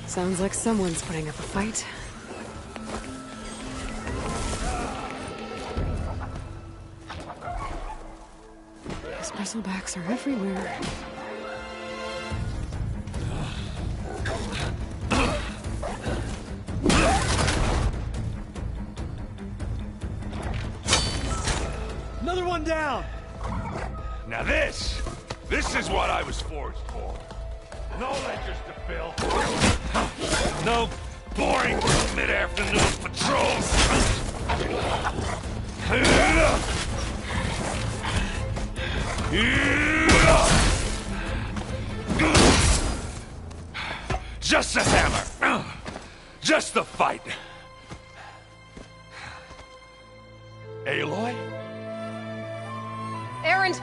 Sounds like someone's putting up a fight. These bristlebacks are everywhere. Another one down! Now this is what I was forged for. No ledgers to fill. No boring mid-afternoon patrols. Just a hammer. Just the fight. Aloy? Errand!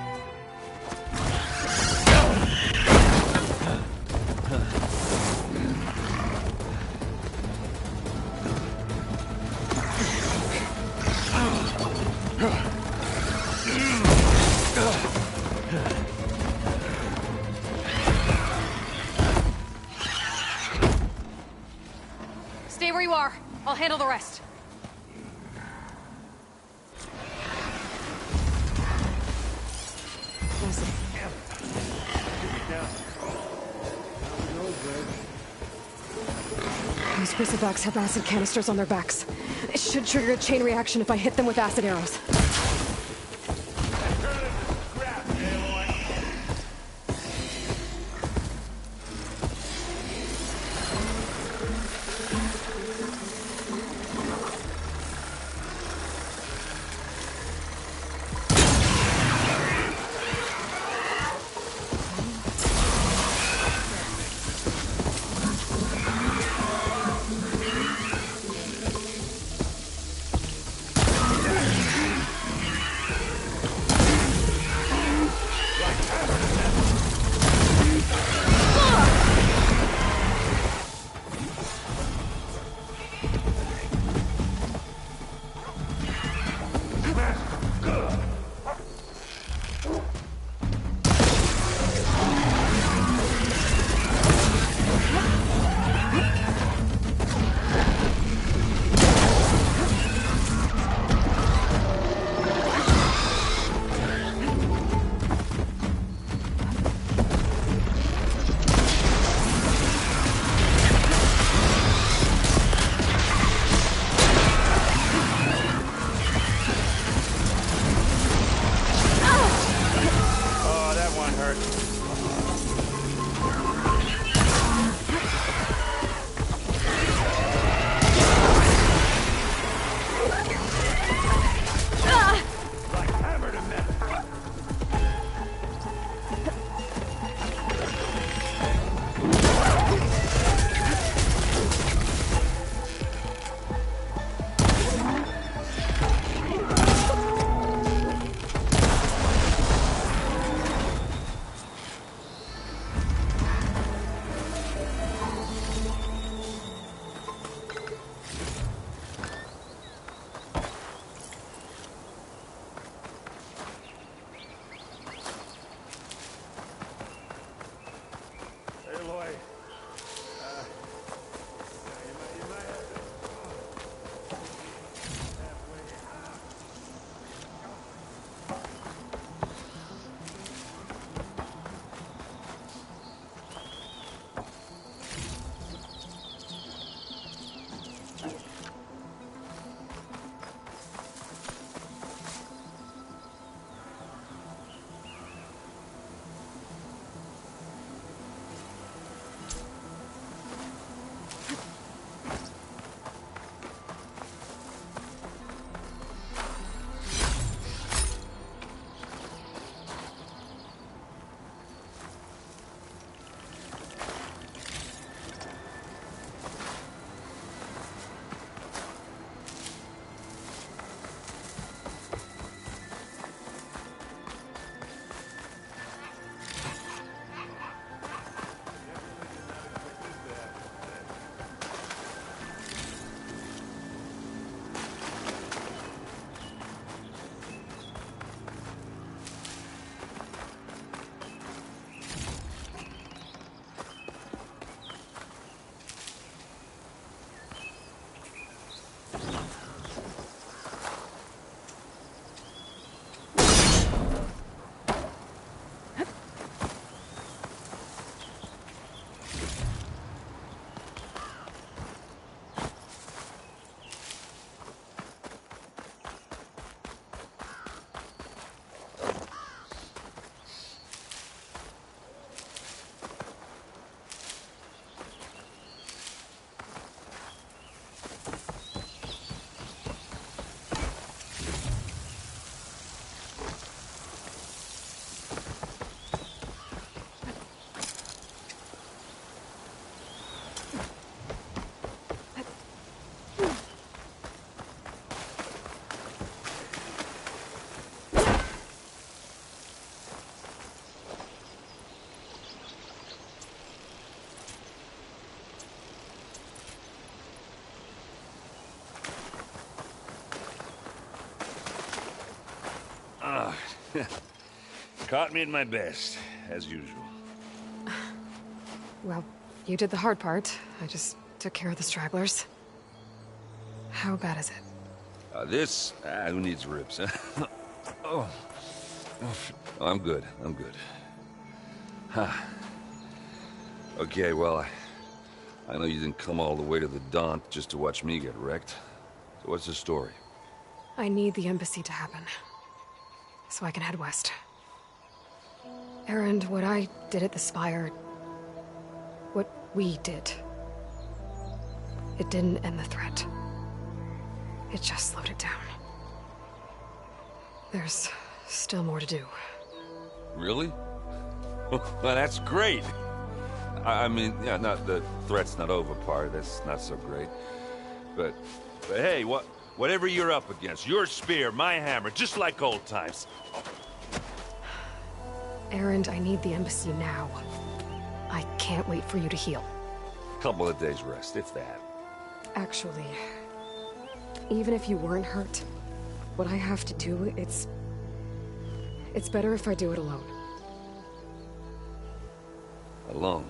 Stay where you are. I'll handle the rest. Those bristlebacks have acid canisters on their backs. It should trigger a chain reaction if I hit them with acid arrows. Caught me at my best, as usual. Well, you did the hard part. I just took care of the stragglers. How bad is it? Who needs ribs, huh? Oh. Oh, I'm good. Huh. Okay, well, I know you didn't come all the way to the Daunt just to watch me get wrecked. So what's the story? I need the embassy to happen, so I can head west. Erend, what I did at the Spire... what we did... it didn't end the threat. It just slowed it down. There's still more to do. Really? Well, that's great. I mean, yeah, not the threat's not over part, that's not so great. But hey, whatever you're up against, your spear, my hammer, just like old times. Erend, I need the embassy now. I can't wait for you to heal. Couple of days rest, if that. Actually, even if you weren't hurt, what I have to do, it's better if I do it alone. Alone?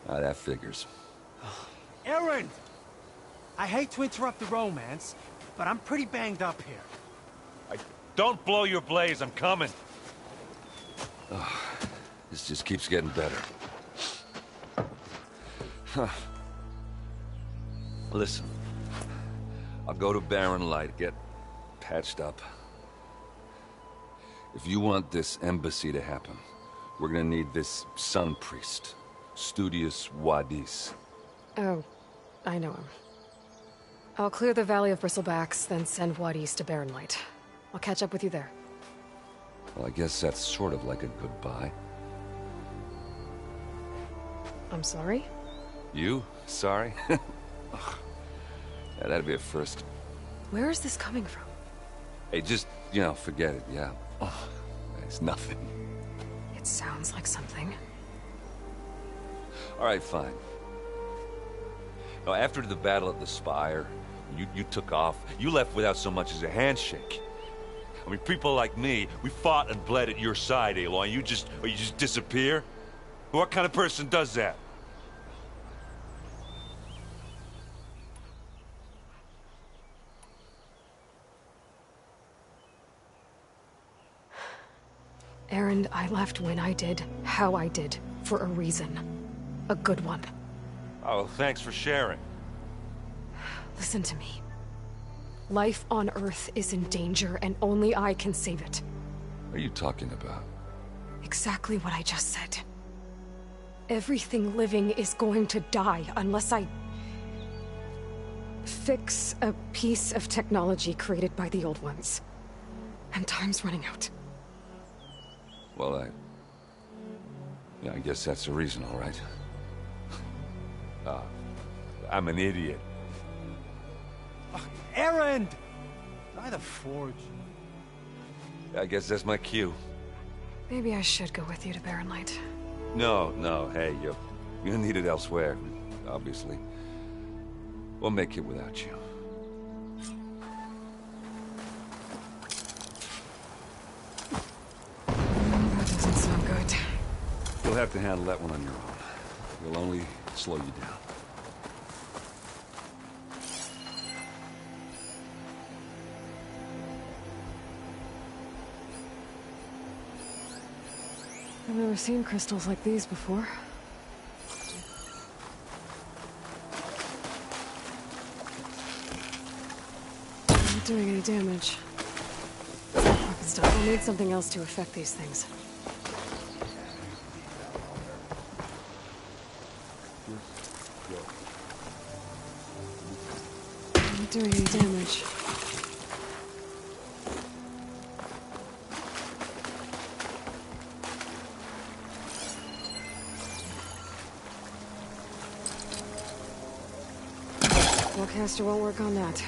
That figures. Erend! I hate to interrupt the romance, but I'm pretty banged up here. Don't blow your blaze, I'm coming. This just keeps getting better. Huh. Listen, I'll go to Barren Light, get patched up. If you want this embassy to happen, we're gonna need this sun priest, Studius Wadis. Oh, I know him. I'll clear the Valley of Bristlebacks, then send Wadis to Barren Light. I'll catch up with you there. Well, I guess that's sort of like a goodbye. I'm sorry? You? Sorry? Ugh. Yeah, that'd be a first. Where is this coming from? Hey, just, forget it, yeah. Oh, it's nothing. It sounds like something. All right, fine. Now, after the battle at the Spire, you took off. You left without so much as a handshake. I mean, people like me, we fought and bled at your side, Aloy. You just disappear? What kind of person does that? Erend, I left when I did, how I did, for a reason. A good one. Oh, thanks for sharing. Listen to me. Life on Earth is in danger, and only I can save it. What are you talking about? Exactly what I just said. Everything living is going to die unless I... fix a piece of technology created by the old ones. And time's running out. Well, I guess that's the reason, all right. I'm an idiot. Erend! By the Forge. I guess that's my cue. Maybe I should go with you to Barren Light. No, hey, you're needed elsewhere, obviously. We'll make it without you. That doesn't sound good. You'll have to handle that one on your own. It'll only slow you down. I've never seen crystals like these before. Not doing any damage. Fucking stuff. I'll need something else to affect these things. Not doing any damage. Caster won't work on that.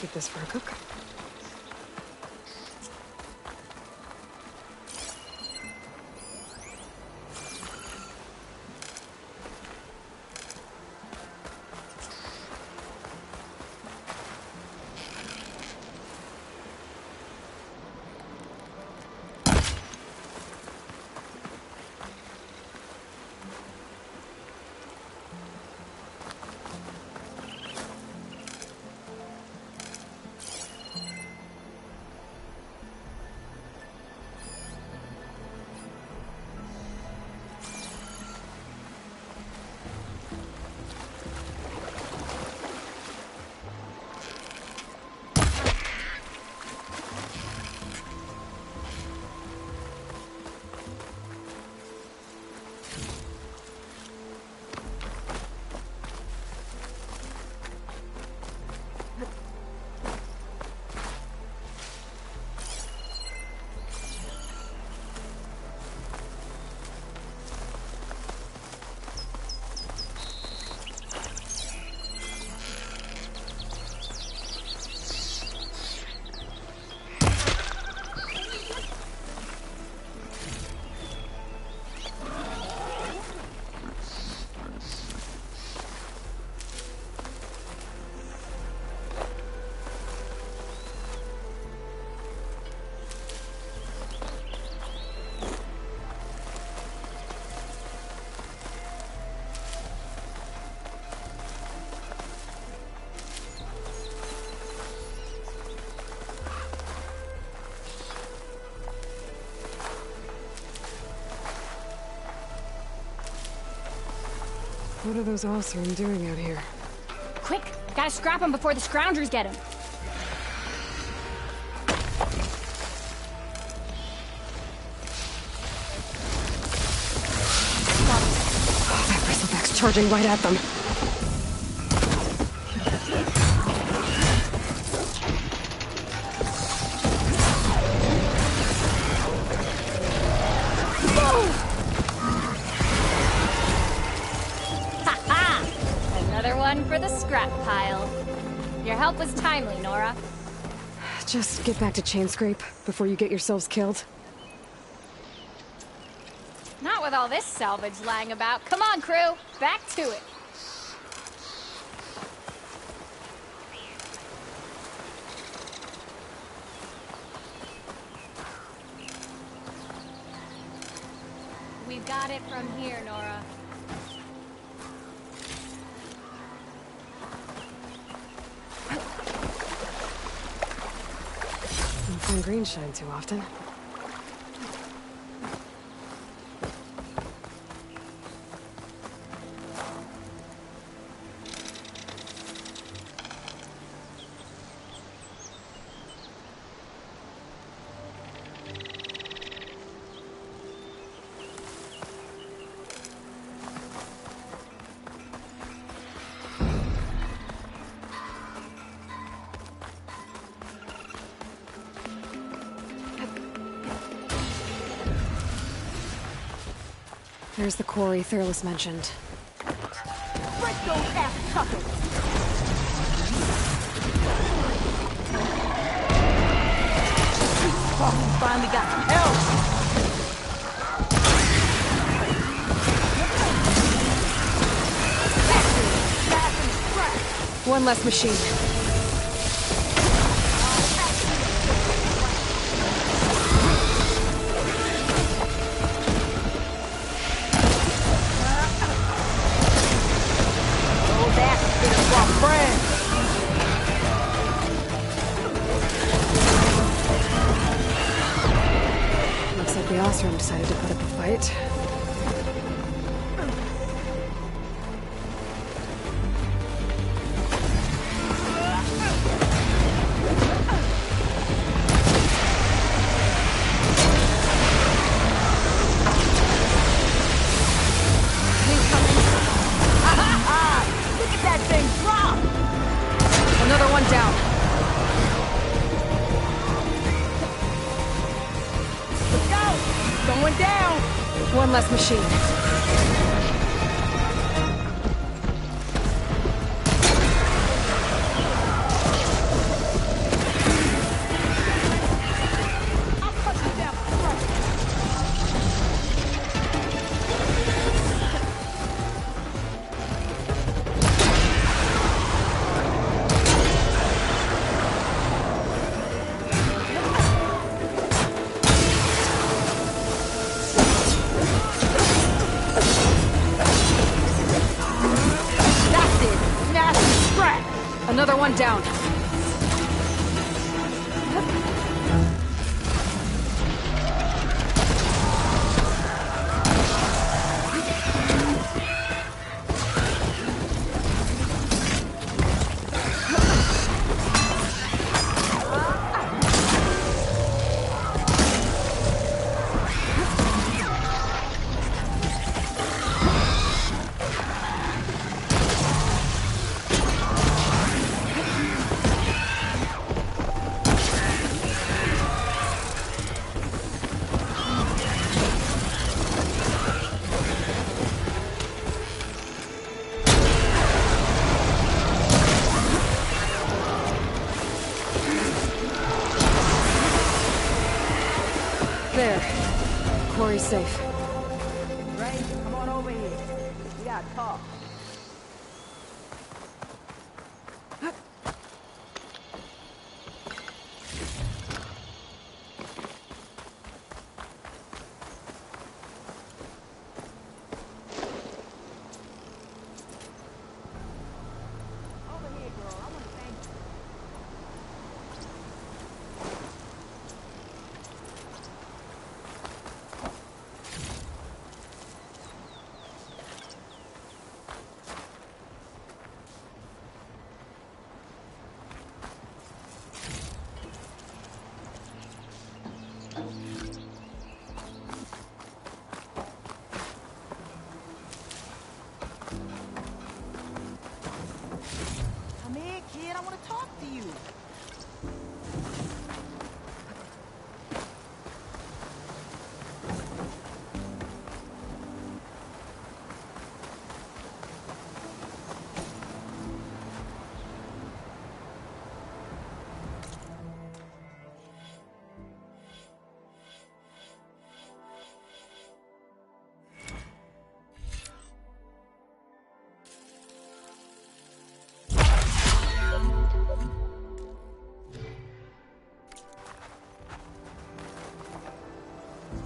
Keep this for a cook. What are those Osram doing out here? Quick! Gotta scrap him before the scroungers get him! Oh, that bristleback's charging right at them. For the scrap pile. Your help was timely, Nora. Just get back to Chainscrape before you get yourselves killed. Not with all this salvage lying about. Come on, crew. Back to it. We've got it from here, Nora. Don't find green shine too often. There's the quarry Thurles mentioned. Break those ass tuckers! Oh, we finally got some help! One less machine. Looks like the Osram decided to put up a fight. Look at that thing drop! Another one down. Going down! One less machine. Another one down. There. Quarry's safe. Ray, come on over here. We gotta talk. Over here, girl. I wanna thank you. Come here, kid. I want to talk to you.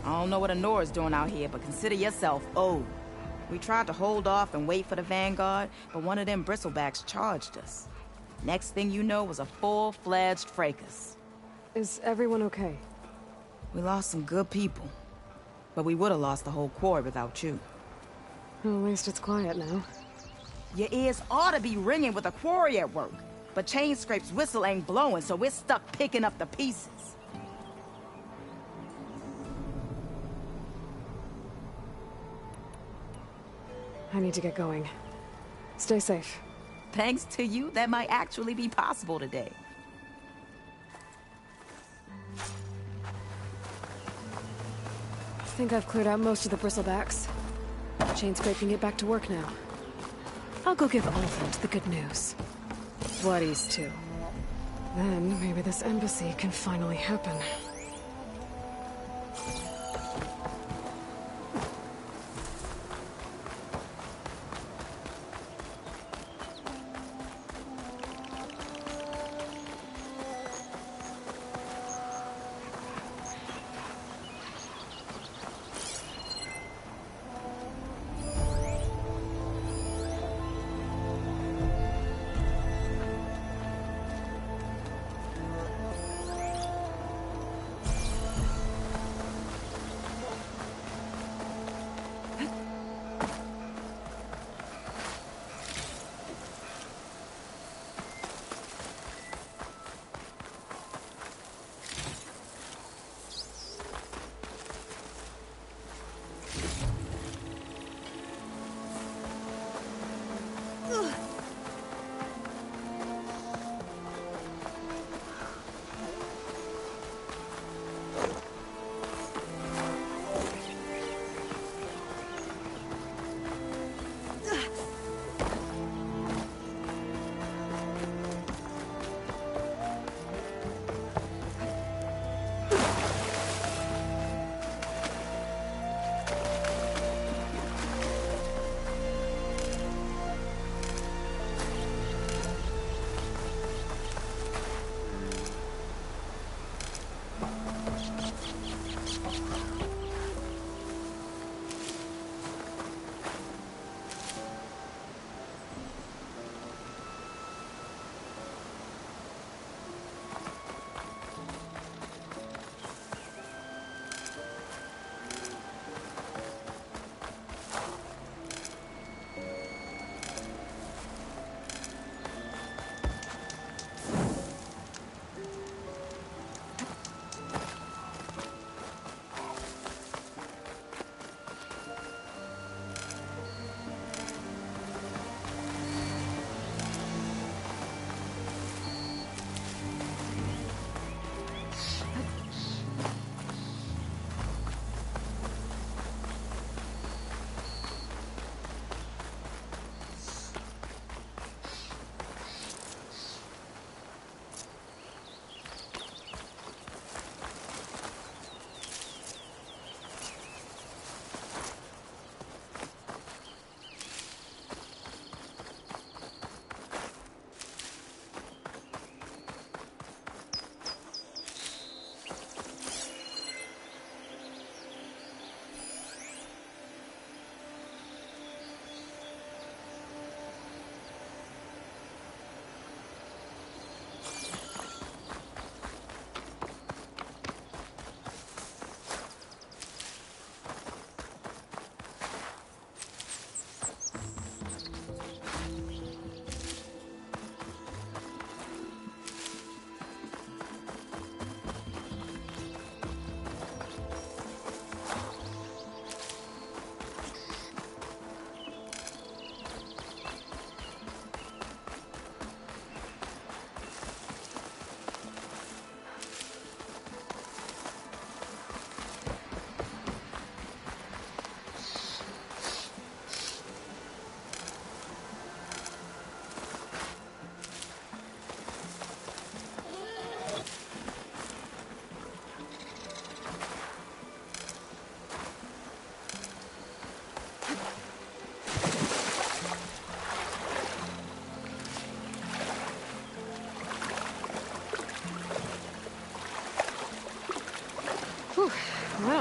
I don't know what Honora's doing out here, but consider yourself owed. We tried to hold off and wait for the Vanguard, but one of them bristlebacks charged us. Next thing you know was a full-fledged fracas. Is everyone okay? We lost some good people, but we would have lost the whole quarry without you. Well, at least it's quiet now. Your ears ought to be ringing with a quarry at work, but Chainscrape's whistle ain't blowing, so we're stuck picking up the pieces. I need to get going. Stay safe. Thanks to you, that might actually be possible today. I think I've cleared out most of the bristlebacks. Chainscrape can get back to work now. I'll go give Oliphant the good news. Bloodies, too. Then, maybe this embassy can finally happen.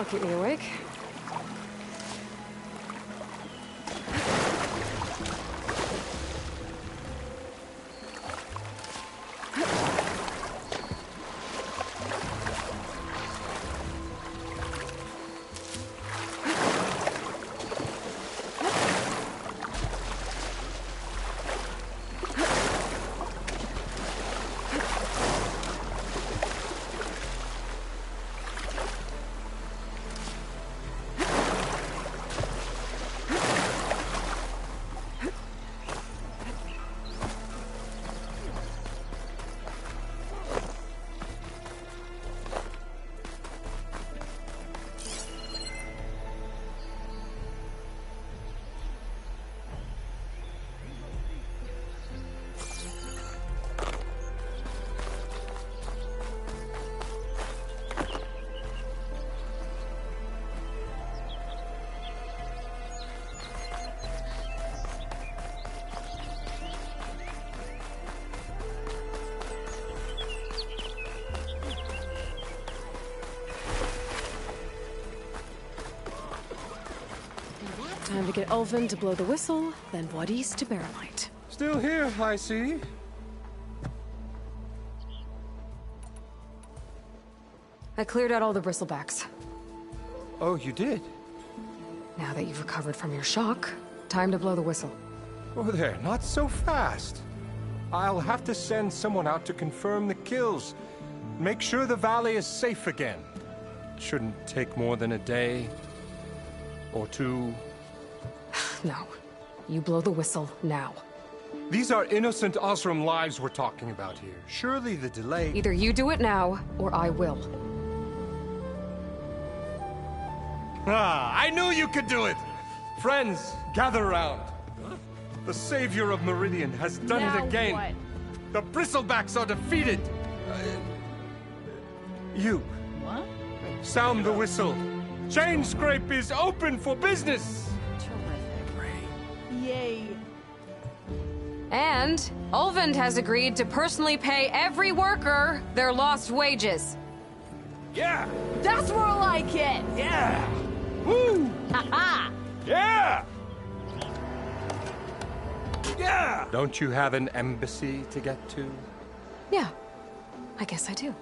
That'll keep me awake. Time to get Ulvin to blow the whistle, then Wadis to Barrelite. Still here, I see. I cleared out all the bristlebacks. Oh, you did? Now that you've recovered from your shock, time to blow the whistle. Oh there, not so fast. I'll have to send someone out to confirm the kills. Make sure the valley is safe again. Shouldn't take more than a day. Or two. No. You blow the whistle now. These are innocent Osram lives we're talking about here. Surely the delay... Either you do it now, or I will. Ah, I knew you could do it! Friends, gather round. The savior of Meridian has done Now it again. what? The Bristlebacks are defeated. You. What? Sound the whistle. Chain Scrape is open for business. Yay. And Ulvin has agreed to personally pay every worker their lost wages. Yeah! That's more like it! Yeah! Woo! Ha-ha! Yeah! Yeah! Don't you have an embassy to get to? Yeah, I guess I do.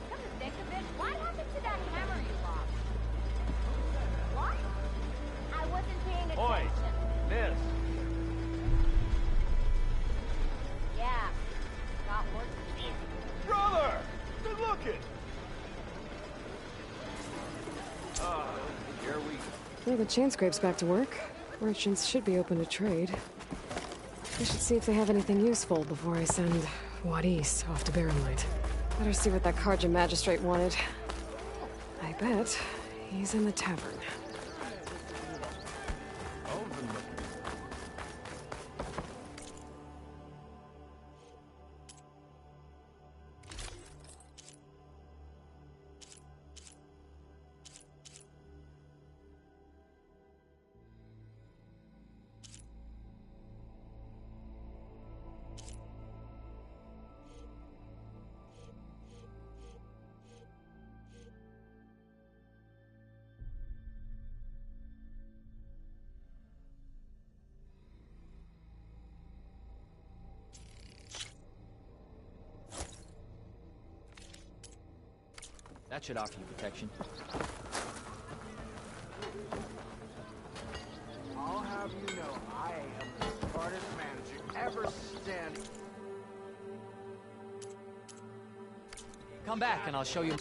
Come to think of it, what happened to that hammer you lost? What? I wasn't paying attention. Miss! Yeah. Got worse than this. Brother! Good looking! Here we... Well, the chain scrape's back to work. Merchants should be open to trade. I should see if they have anything useful before I send Wadis off to Barrelite. Better see what that Karja magistrate wanted. I bet he's in the tavern. That should offer you protection. I'll have you know, I am the smartest man to ever stand. Come back and I'll show you.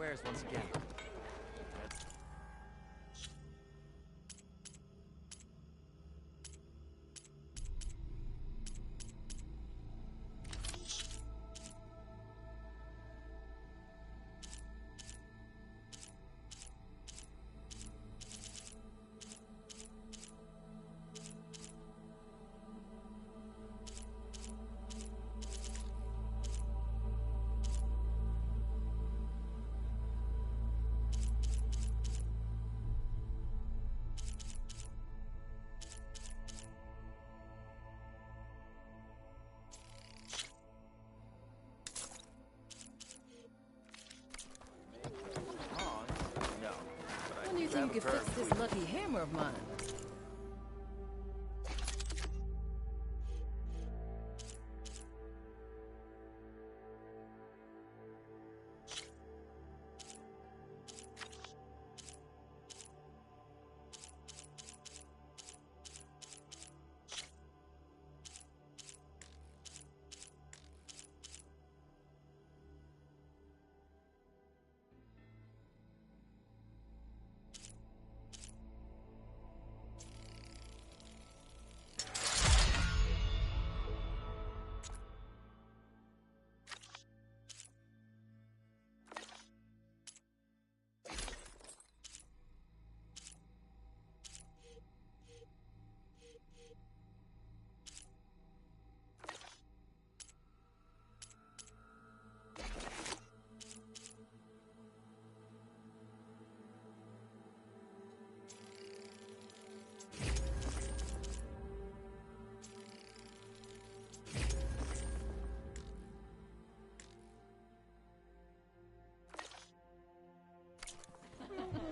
prayers once again. When do you think you could fix this lucky hammer of mine?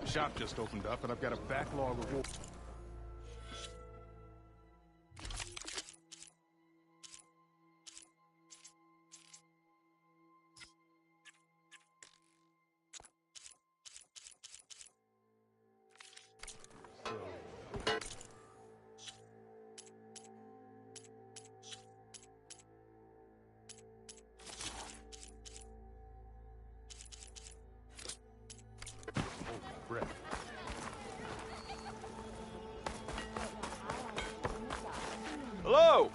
Shop just opened up, and I've got a backlog of... Hello!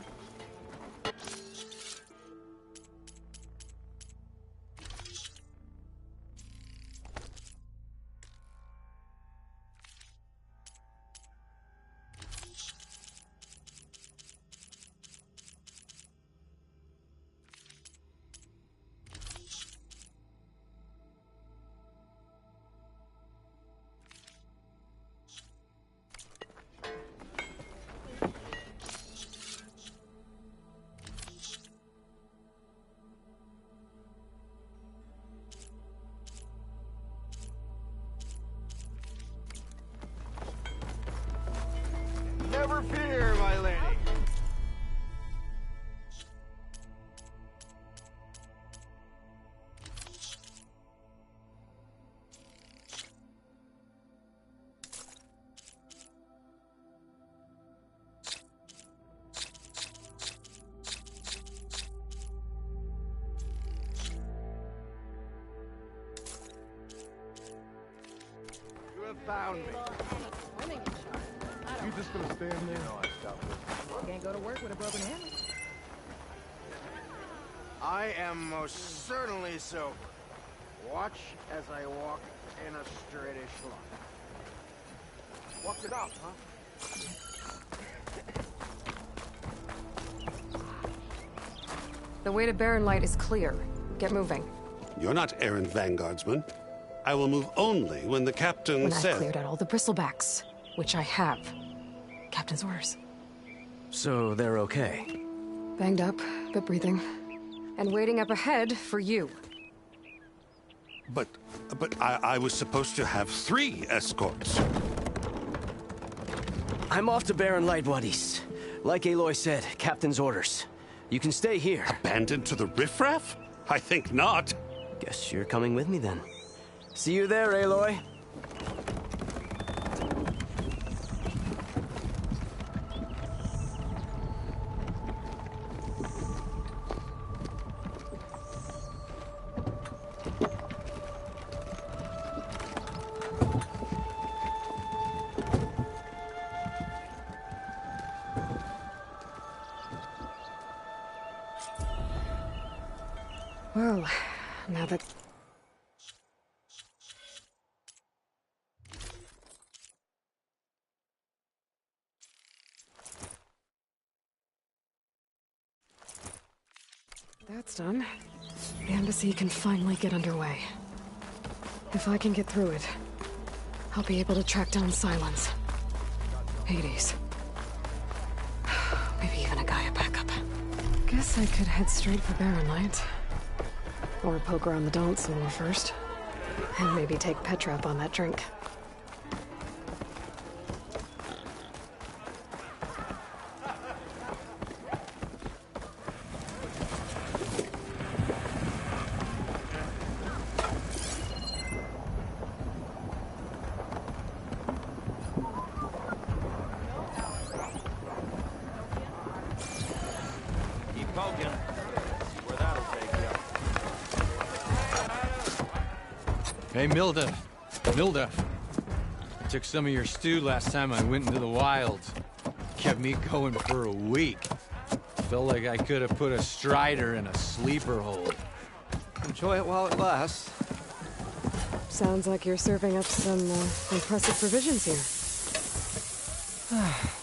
Never fear, my lady. You have found me. You just gonna stand there? No, I stopped it. Can't go to work with a broken hammer. I am most certainly sober. Watch as I walk in a straightish line. Walk it up, huh? The way to Barren Light is clear. Get moving. You're not errant vanguardsman. I will move only when the captain When says... I've cleared out all the bristlebacks, which I have. Captain's orders. So they're okay? Banged up, but breathing. And waiting up ahead for you. But I was supposed to have 3 escorts. I'm off to Barren Light, Wadis. Like Aloy said, Captain's orders. You can stay here. Abandoned to the riffraff? I think not. Guess you're coming with me then. See you there, Aloy. Well, now that... that's done, the embassy can finally get underway. If I can get through it, I'll be able to track down Silence. Hades. Maybe even a Gaia backup. Guess I could head straight for Barren Light. Or poke around the dance a little first. And maybe take Petra up on that drink. Hey, Milda. Milda. I took some of your stew last time I went into the wilds. Kept me going for a week. Felt like I could have put a strider in a sleeper hold. Enjoy it while it lasts. Sounds like you're serving up some impressive provisions here.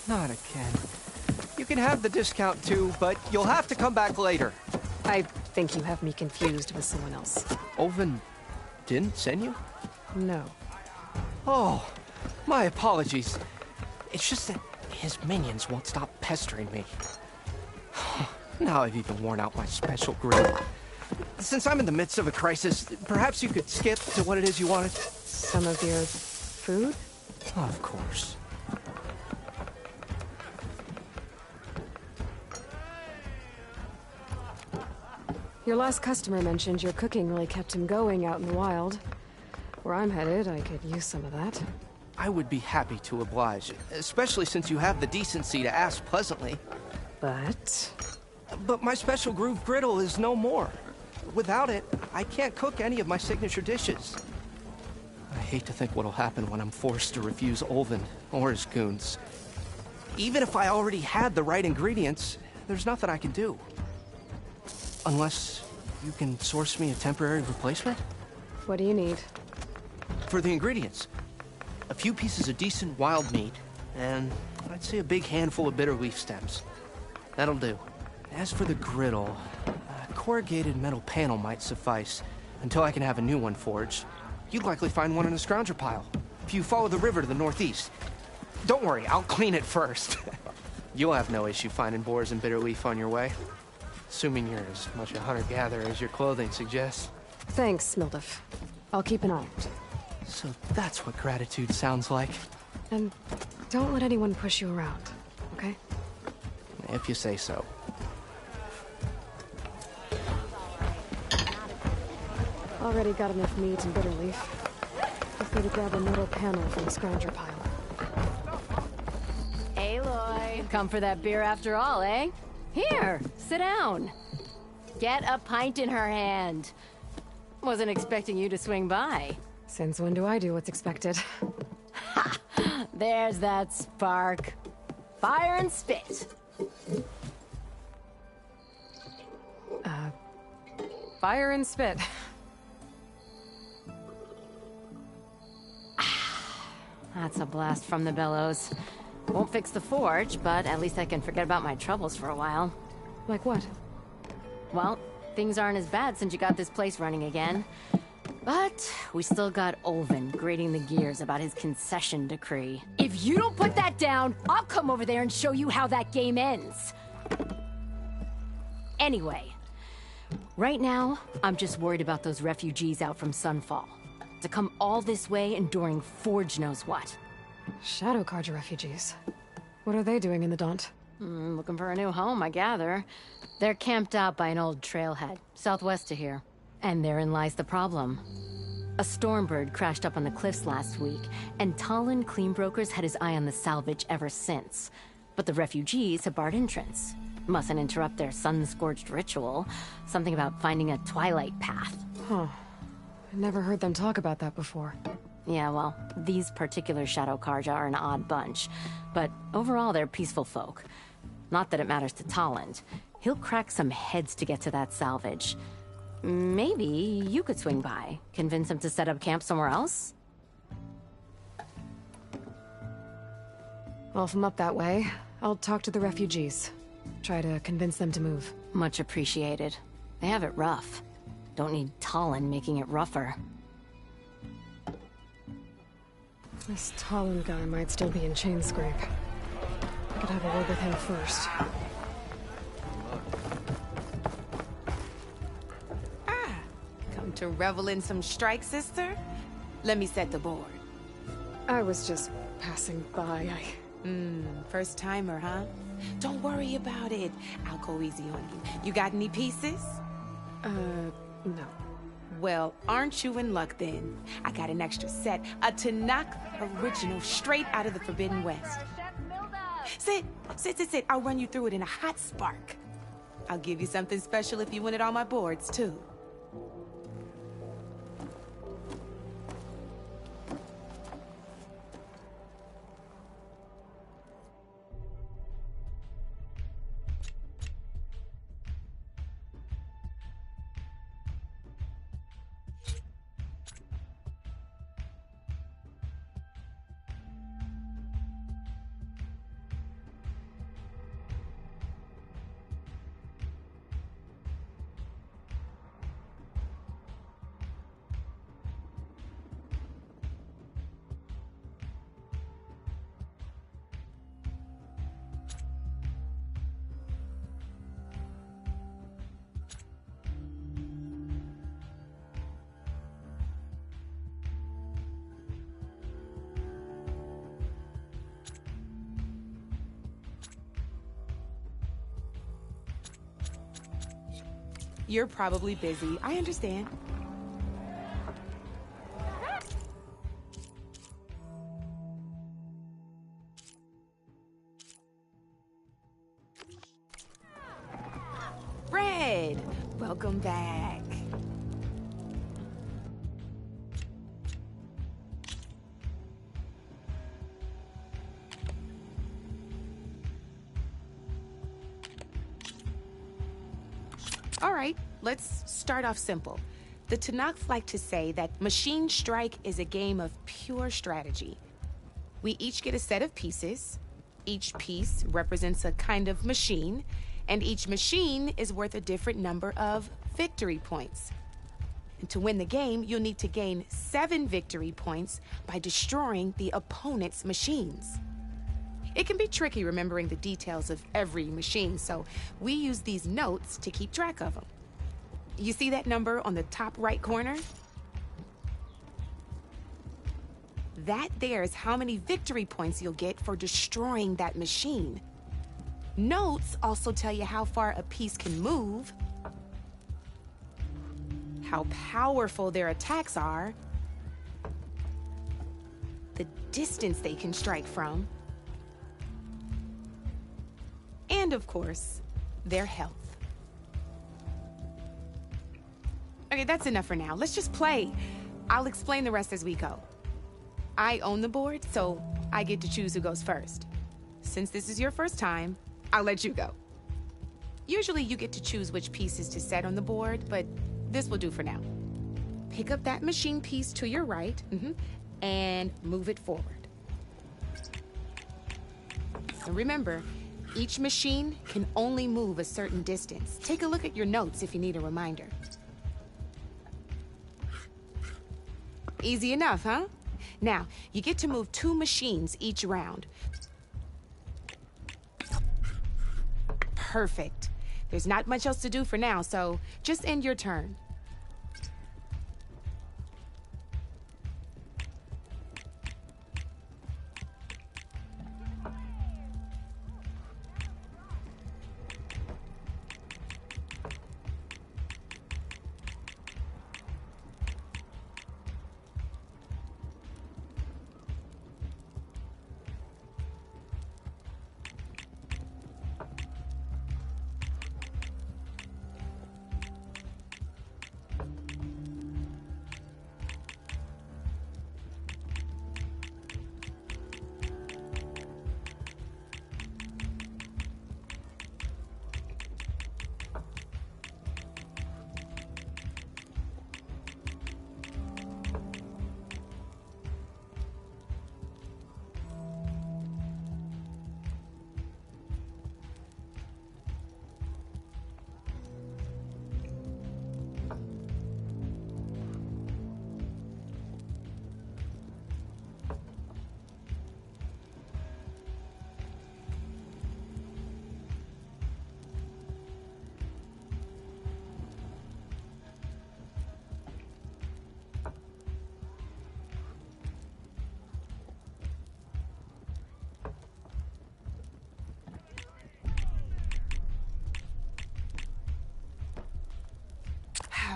Not again. You can have the discount too, but you'll have to come back later. I think you have me confused with someone else. Oven didn't send you? No. Oh, my apologies. It's just that his minions won't stop pestering me. Now I've even worn out my special grill. Since I'm in the midst of a crisis, perhaps you could skip to what it is you wanted? Some of your food? Of course. Your last customer mentioned your cooking really kept him going out in the wild. Where I'm headed, I could use some of that. I would be happy to oblige, especially since you have the decency to ask pleasantly. But my special groove griddle is no more. Without it, I can't cook any of my signature dishes. I hate to think what'll happen when I'm forced to refuse Olvin or his goons. Even if I already had the right ingredients, there's nothing I can do. Unless you can source me a temporary replacement? What do you need? For the ingredients, a few pieces of decent wild meat, and I'd say a big handful of bitter leaf stems. That'll do. As for the griddle, a corrugated metal panel might suffice until I can have a new one forged. You'd likely find one in a scrounger pile, if you follow the river to the northeast. Don't worry, I'll clean it first. You'll have no issue finding boars and bitter leaf on your way. Assuming you're as much a hunter-gatherer as your clothing suggests. Thanks, Mildif. I'll keep an eye out. So that's what gratitude sounds like. And don't let anyone push you around, okay? If you say so. Already got enough meat and bitter leaf. Feel free to grab a metal panel from the scrounger pile. Aloy, come for that beer after all, eh? Here, sit down. Get a pint in her hand. Wasn't expecting you to swing by. Since when do I do what's expected? Ha! There's that spark. Fire and spit. Fire and spit. That's a blast from the bellows. Won't fix the forge, but at least I can forget about my troubles for a while. Like what? Well, things aren't as bad since you got this place running again. But we still got Olvin grating the gears about his concession decree. If you don't put that down, I'll come over there and show you how that game ends. Anyway, right now, I'm just worried about those refugees out from Sunfall. To come all this way enduring Forge knows what. Shadow Carja refugees. What are they doing in the Daunt? Looking for a new home, I gather. They're camped out by an old trailhead, southwest of here. And therein lies the problem. A stormbird crashed up on the cliffs last week, and Talon Cleanbrokers had his eye on the salvage ever since. But the refugees have barred entrance. Mustn't interrupt their sun-scorched ritual. Something about finding a twilight path. Huh. I never heard them talk about that before. Yeah, well, these particular Shadow Carja are an odd bunch. But overall, they're peaceful folk. Not that it matters to Talon. He'll crack some heads to get to that salvage. maybe you could swing by. Convince him to set up camp somewhere else? Well, if I'm up that way, I'll talk to the refugees. Try to convince them to move. Much appreciated. They have it rough. Don't need Talon making it rougher. This Talon guy might still be in Chainscrape. I could have a word with him first. Come to revel in some strike, sister? Let me set the board. I was just passing by. First timer, huh? Don't worry about it. I'll go easy on you. You got any pieces? No. Well, aren't you in luck then? I got an extra set, a Tanakh original straight out of the Forbidden West. Sit. I'll run you through it in a hot spark. I'll give you something special if you win it on my boards, too. You're probably busy. I understand. Red, welcome back. All right, let's start off simple. The Tanakhs like to say that Machine Strike is a game of pure strategy. We each get a set of pieces. Each piece represents a kind of machine, and each machine is worth a different number of victory points. And to win the game, you'll need to gain 7 victory points by destroying the opponent's machines. It can be tricky remembering the details of every machine, so we use these notes to keep track of them. You see that number on the top right corner? That there is how many victory points you'll get for destroying that machine. Notes also tell you how far a piece can move, how powerful their attacks are, the distance they can strike from, and of course, their health. Okay, that's enough for now. Let's just play. I'll explain the rest as we go. I own the board, so I get to choose who goes first. Since this is your first time, I'll let you go. Usually you get to choose which pieces to set on the board, but this will do for now. Pick up that machine piece to your right, and move it forward. And remember, each machine can only move a certain distance. Take a look at your notes if you need a reminder. Easy enough, huh? Now, you get to move 2 machines each round. Perfect. There's not much else to do for now, so just end your turn.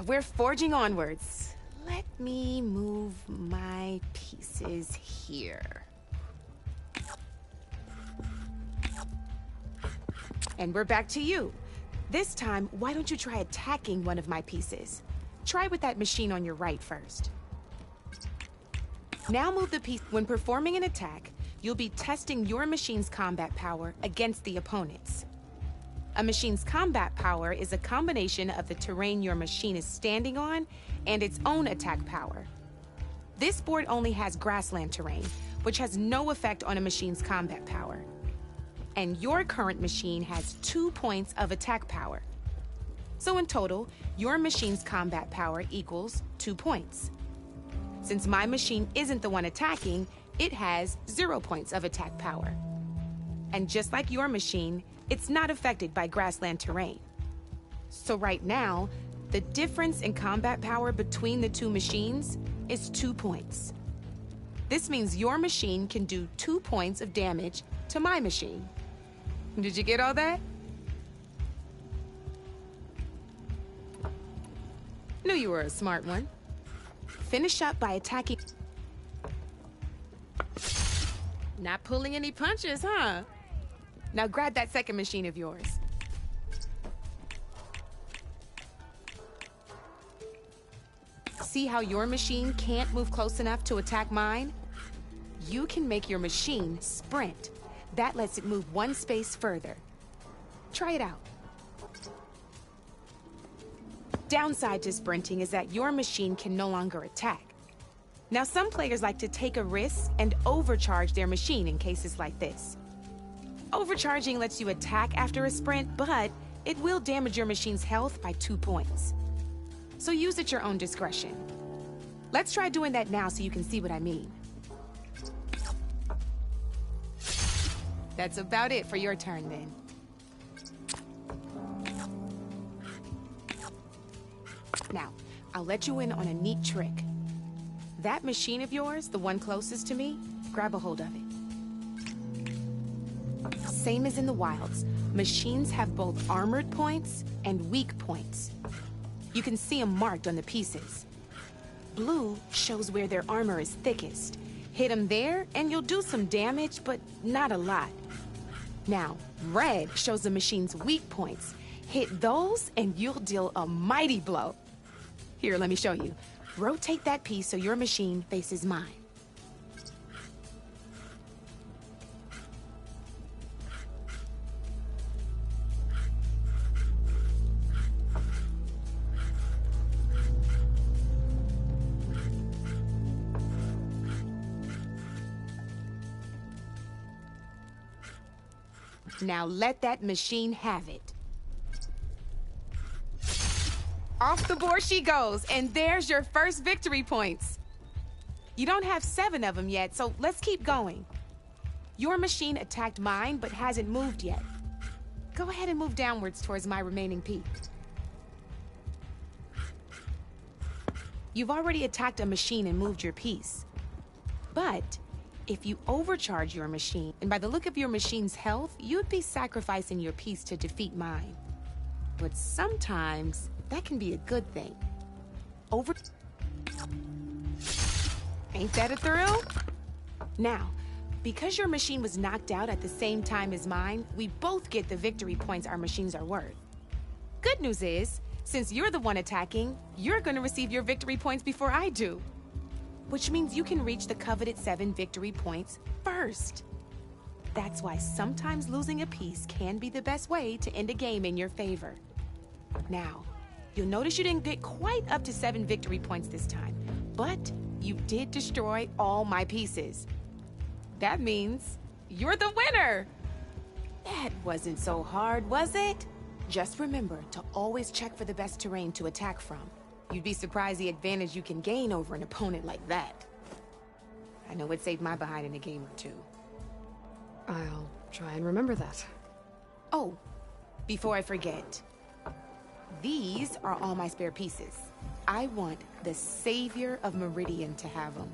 We're forging onwards. Let me move my pieces here. And we're back to you. This time, why don't you try attacking one of my pieces? Try with that machine on your right first. Now move the piece. When performing an attack, you'll be testing your machine's combat power against the opponent's. A machine's combat power is a combination of the terrain your machine is standing on and its own attack power. This board only has grassland terrain, which has no effect on a machine's combat power. And your current machine has 2 points of attack power. So in total, your machine's combat power equals 2 points. Since my machine isn't the one attacking, it has 0 points of attack power. And just like your machine, it's not affected by grassland terrain. So right now, the difference in combat power between the two machines is 2 points. This means your machine can do 2 points of damage to my machine. Did you get all that? Knew you were a smart one. Finish up by attacking. Not pulling any punches, huh? Now grab that second machine of yours. See how your machine can't move close enough to attack mine? You can make your machine sprint. That lets it move 1 space further. Try it out. Downside to sprinting is that your machine can no longer attack. Now, some players like to take a risk and overcharge their machine in cases like this. Overcharging lets you attack after a sprint, but it will damage your machine's health by 2 points. So use at your own discretion. Let's try doing that now so you can see what I mean. That's about it for your turn, then. Now, I'll let you in on a neat trick. That machine of yours, the one closest to me, grab a hold of it. Same as in the wilds, machines have both armored points and weak points. You can see them marked on the pieces. Blue shows where their armor is thickest. Hit them there, and you'll do some damage, but not a lot. Now, red shows the machine's weak points. Hit those, and you'll deal a mighty blow. Here, let me show you. Rotate that piece so your machine faces mine. Now let that machine have it. Off the board she goes, and there's your first victory points. You don't have 7 of them yet, so let's keep going. Your machine attacked mine, but hasn't moved yet. Go ahead and move downwards towards my remaining piece. You've already attacked a machine and moved your piece. But if you overcharge your machine, and by the look of your machine's health, you'd be sacrificing your piece to defeat mine. But sometimes that can be a good thing. Ain't that a thrill? Now, because your machine was knocked out at the same time as mine, we both get the victory points our machines are worth. Good news is, since you're the one attacking, you're gonna receive your victory points before I do. Which means you can reach the coveted 7 victory points first. That's why sometimes losing a piece can be the best way to end a game in your favor. Now, you'll notice you didn't get quite up to 7 victory points this time, but you did destroy all my pieces. That means you're the winner! That wasn't so hard, was it? Just remember to always check for the best terrain to attack from. You'd be surprised the advantage you can gain over an opponent like that. I know it saved my behind in a game or two. I'll try and remember that. Oh, before I forget. These are all my spare pieces. I want the Savior of Meridian to have them.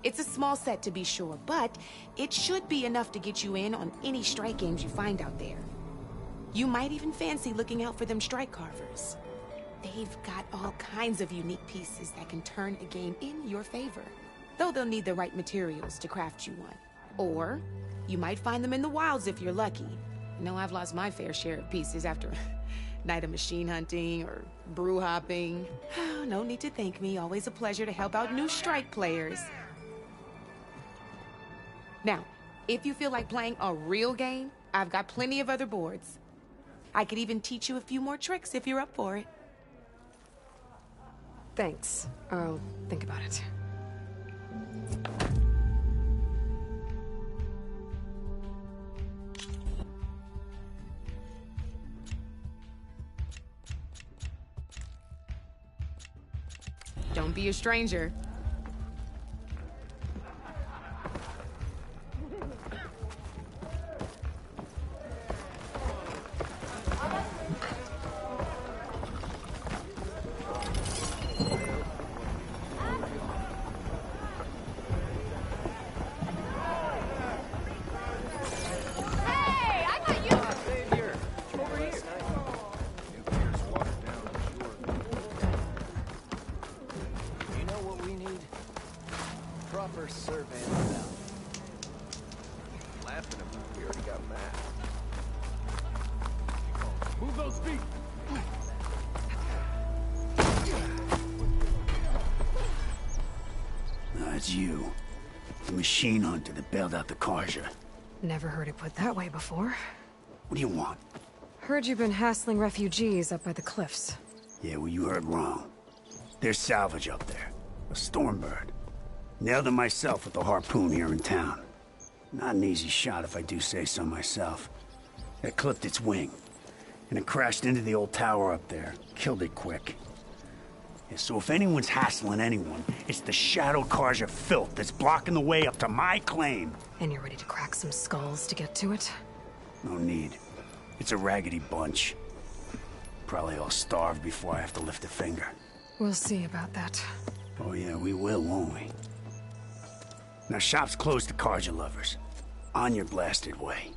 It's a small set to be sure, but it should be enough to get you in on any strike games you find out there. You might even fancy looking out for them strike carvers. They've got all kinds of unique pieces that can turn a game in your favor. Though they'll need the right materials to craft you one. Or you might find them in the wilds if you're lucky. You know, I've lost my fair share of pieces after a night of machine hunting or brew hopping. No need to thank me. Always a pleasure to help out new strike players. Now, if you feel like playing a real game, I've got plenty of other boards. I could even teach you a few more tricks if you're up for it. Thanks. I'll think about it. Don't be a stranger. That's you. The machine hunter that bailed out the Karja. Never heard it put that way before. What do you want? Heard you've been hassling refugees up by the cliffs. Yeah, well, you heard wrong. There's salvage up there. A Stormbird. Nailed him myself with the harpoon here in town. Not an easy shot if I do say so myself. It clipped its wing. And it crashed into the old tower up there. Killed it quick. Yeah, so if anyone's hassling anyone, it's the Shadow Karja filth that's blocking the way up to my claim. And you're ready to crack some skulls to get to it? No need. It's a raggedy bunch. Probably all starved before I have to lift a finger. We'll see about that. Oh yeah, we will, won't we? Now shop's closed to Karja lovers. On your blasted way.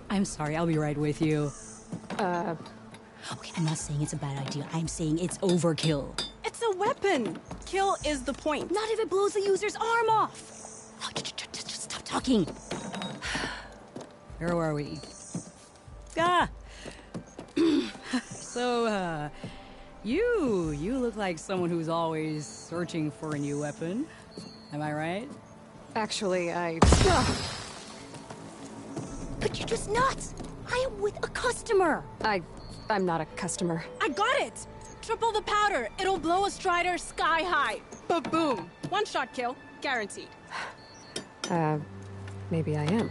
I'm sorry, I'll be right with you. Okay, I'm not saying it's a bad idea. I'm saying it's overkill. It's a weapon! Kill is the point. Not if it blows the user's arm off! Oh, just stop talking. Where are we? So, you look like someone who's always searching for a new weapon. Am I right? Actually, But you're just nuts! I am with a customer! I'm not a customer. I got it! Triple the powder. It'll blow a Strider sky high. Ba-boom. One shot kill. Guaranteed. Maybe I am.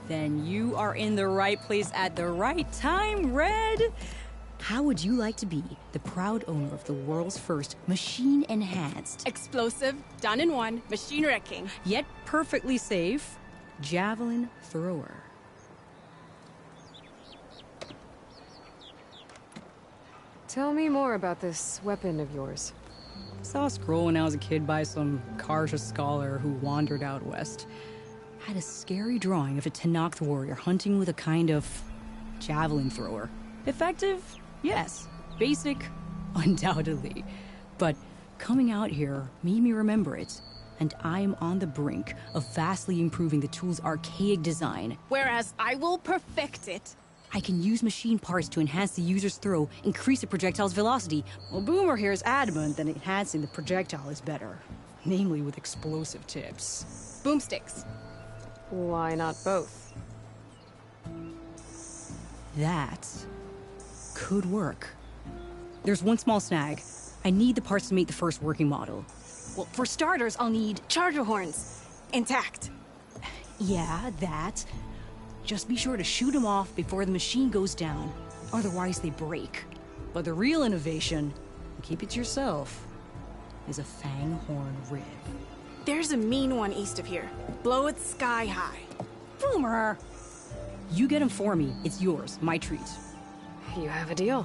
Then you are in the right place at the right time, Red. How would you like to be the proud owner of the world's first machine-enhanced, explosive, done in one, machine wrecking, yet perfectly safe, javelin thrower? Tell me more about this weapon of yours. Saw a scroll when I was a kid by some Karsha scholar who wandered out west. Had a scary drawing of a Tenakth warrior hunting with a kind of javelin thrower. Effective? Yes. Basic? Undoubtedly. But coming out here made me remember it, and I am on the brink of vastly improving the tool's archaic design. Whereas I will perfect it. I can use machine parts to enhance the user's throw, increase the projectile's velocity. Well, Boomer here is adamant that enhancing the projectile is better. Namely with explosive tips. Boomsticks. Why not both? That could work. There's one small snag. I need the parts to make the first working model. Well, for starters, I'll need charger horns. Intact. Yeah, that. Just be sure to shoot them off before the machine goes down. Otherwise, they break. But the real innovation, and keep it to yourself, is a fanghorn rib. There's a mean one east of here. Blow it sky high. Boomer! You get him for me. It's yours. My treat. You have a deal.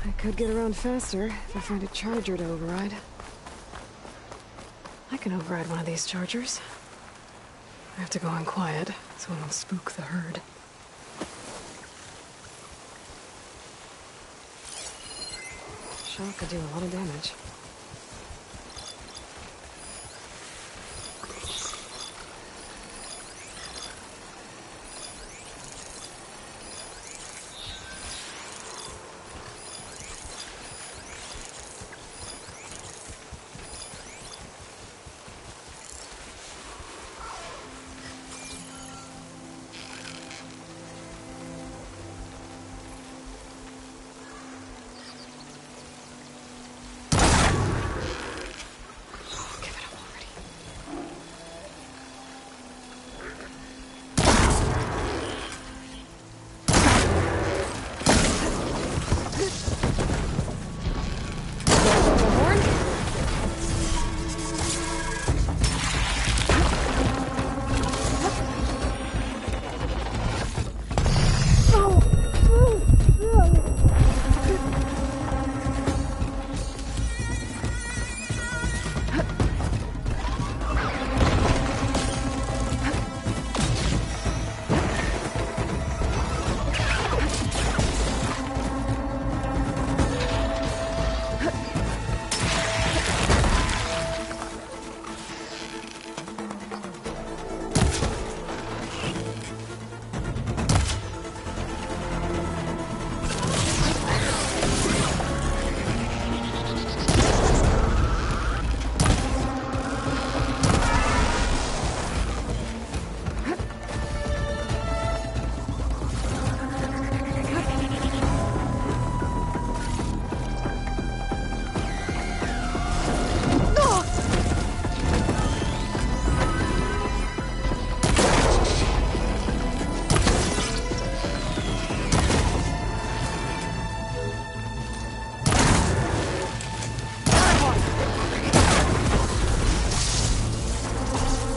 I could get around faster if I find a charger to override. I can override one of these chargers. I have to go in quiet, so I don't spook the herd. Shock could do a lot of damage.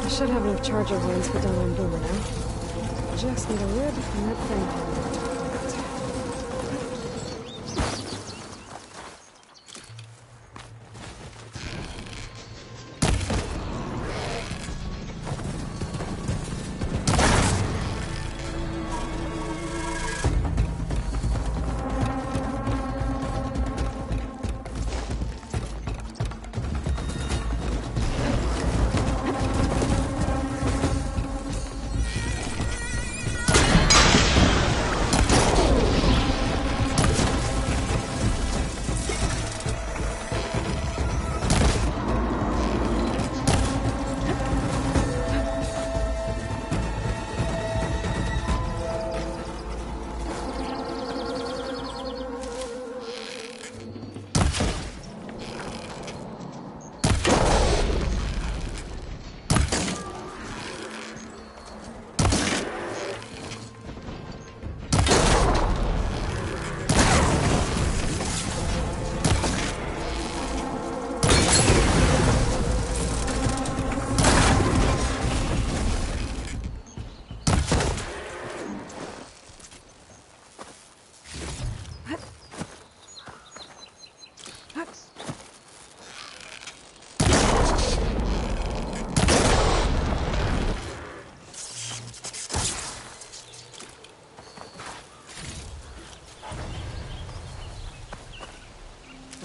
Should have enough charger horns to put down on Boomer now. Just need a rib and that thing.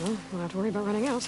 Well, don't have to worry about running out.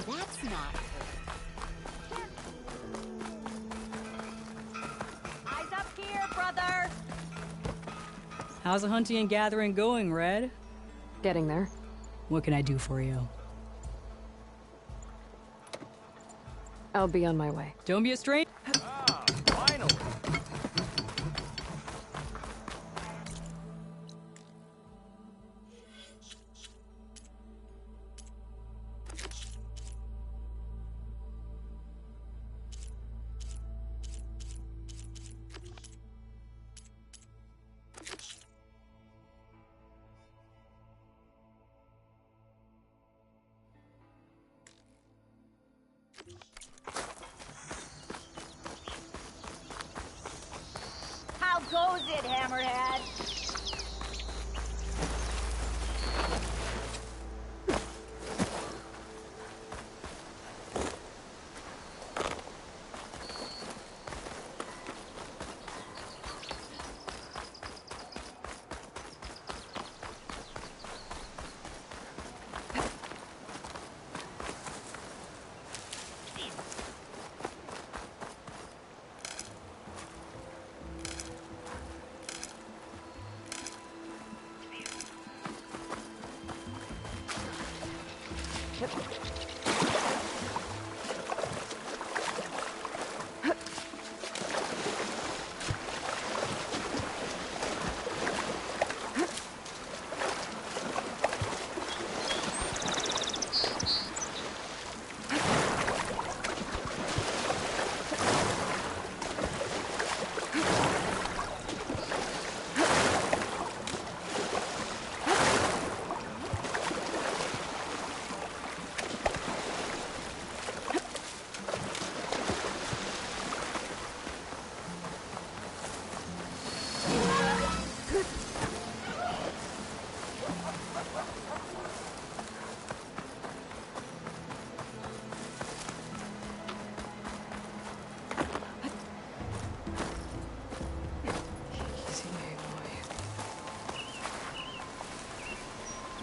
That's not eyes up here, brother. How's the hunting and gathering going, Red? Getting there. What can I do for you? I'll be on my way. Don't be a stranger. Ah, finally. How goes it, Hammerhead?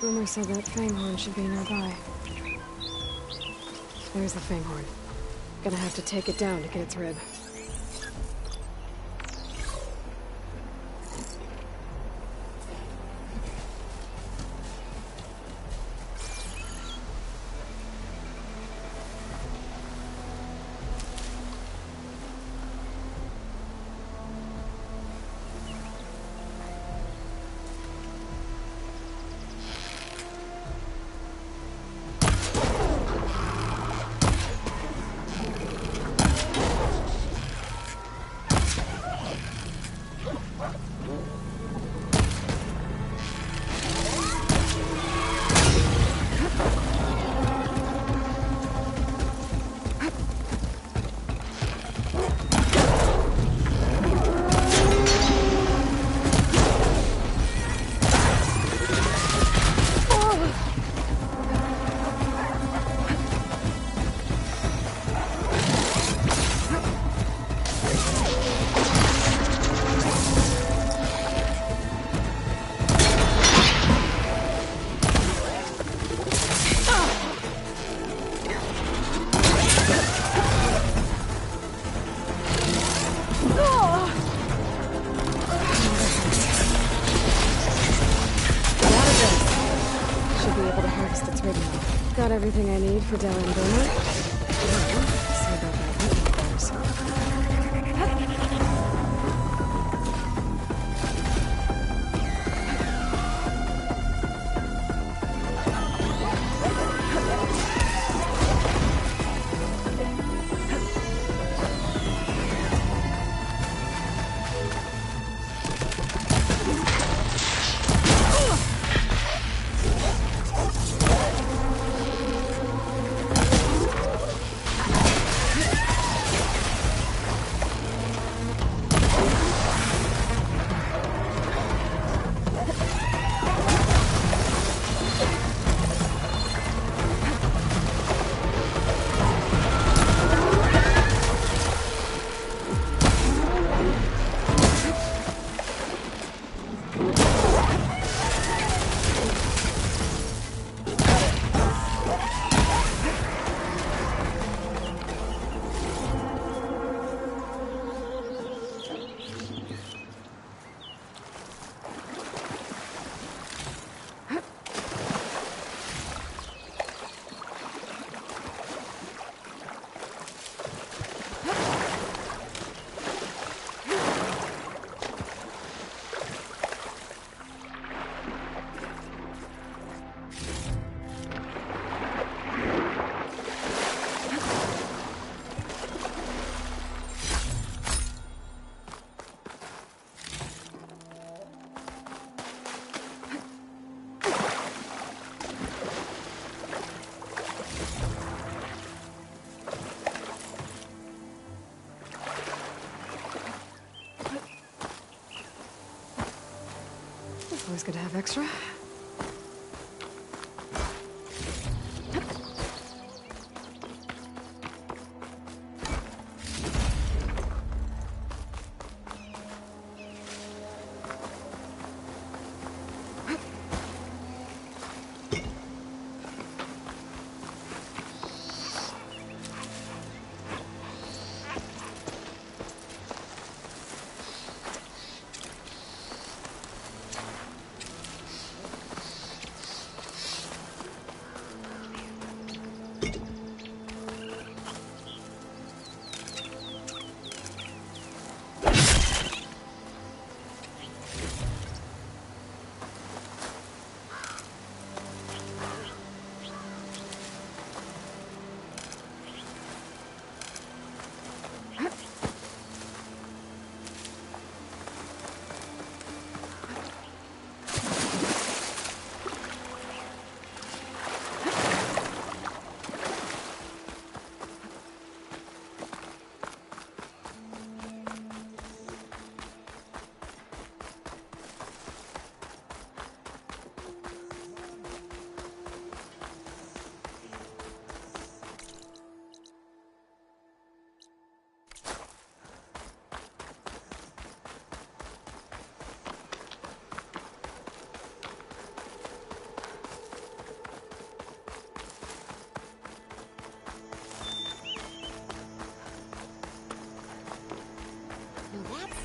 Rumor said that Fanghorn should be nearby. There's the Fanghorn. Gonna have to take it down to get its rib. Good enough. Got everything I need for Dell and Boomer. See about that meeting course. Always good to have extra.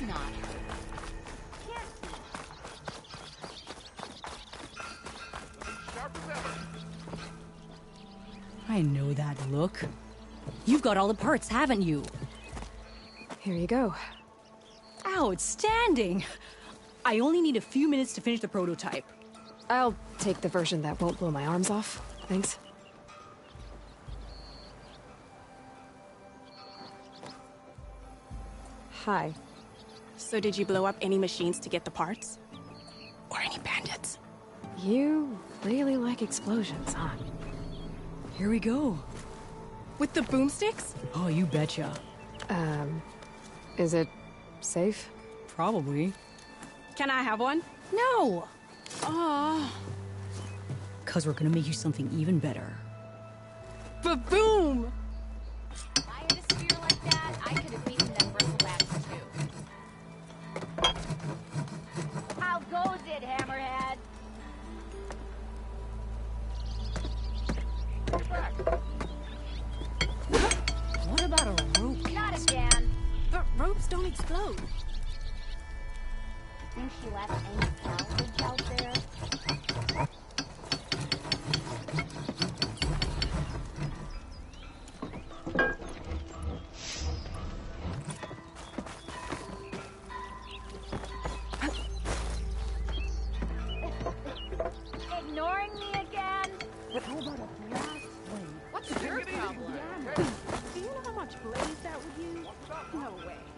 That's not her. I know that look. You've got all the parts, haven't you? Here you go. Outstanding! I only need a few minutes to finish the prototype. I'll take the version that won't blow my arms off. Thanks. Hi. So did you blow up any machines to get the parts? Or any bandits? You really like explosions, huh? Here we go. With the boomsticks? Oh, you betcha. Is it safe? Probably. Can I have one? No! Oh. 'Cause we're gonna make you something even better. Ba-boom! If I had a spear like that, I could have beaten them bristlebacks too. How goes it, Hammerhead? What about a rope? Not again. But ropes don't explode. Think she left any salvage out there? How about a blast blade? What's your problem? Do you know how much blaze that would use? No way.